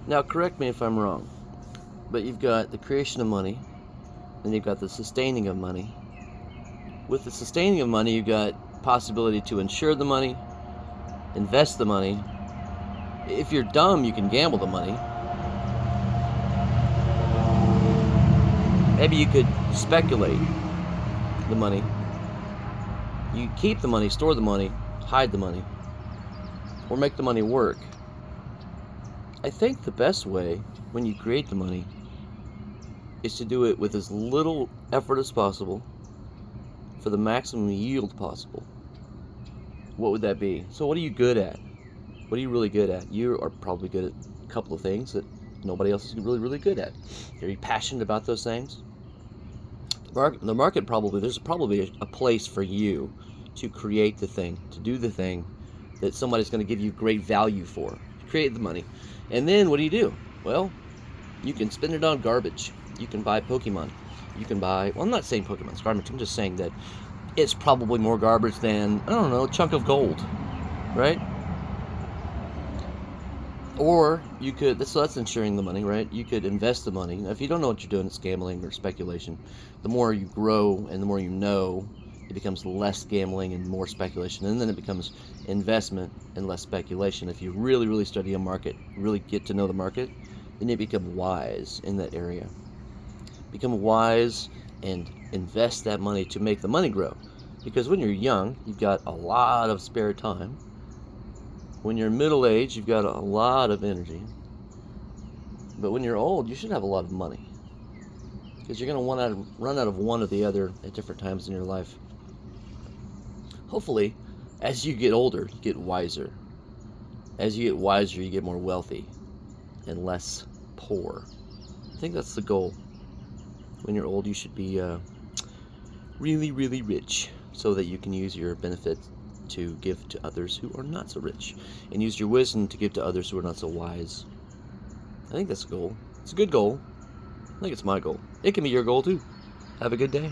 Now, correct me if I'm wrong, but you've got the creation of money, then you've got the sustaining of money. With the sustaining of money, you've got possibility to insure the money, invest the money. If you're dumb, you can gamble the money. Maybe you could speculate the money. You keep the money, store the money, hide the money, or make the money work. I think the best way when you create the money is to do it with as little effort as possible for the maximum yield possible. What would that be? So what are you good at? What are you really good at? You are probably good at a couple of things that nobody else is really good at. Are you passionate about those things? The market there's probably a place for you to create the thing, to do the thing that somebody's going to give you great value for. Create the money. And then what do? Well, you can spend it on garbage. You can buy Pokemon. You can buy, well, I'm not saying Pokemon's garbage. I'm just saying that it's probably more garbage than, I don't know, a chunk of gold, right? Or you could, so that's insuring the money, right? You could invest the money. Now, if you don't know what you're doing, it's gambling or speculation. The more you grow and the more you know, it becomes less gambling and more speculation. And then it becomes investment and less speculation. If you really study a market, really get to know the market, then you become wise in that area. Become wise and invest that money to make the money grow. Because when you're young, you've got a lot of spare time. When you're middle-aged, you've got a lot of energy. But when you're old, you should have a lot of money. Because you're going to run out of one or the other at different times in your life. Hopefully, as you get older, you get wiser. As you get wiser, you get more wealthy and less poor. I think that's the goal. When you're old, you should be really rich so that you can use your benefit to give to others who are not so rich, and use your wisdom to give to others who are not so wise. I think that's a goal. It's a good goal. I think it's my goal. It can be your goal too. Have a good day.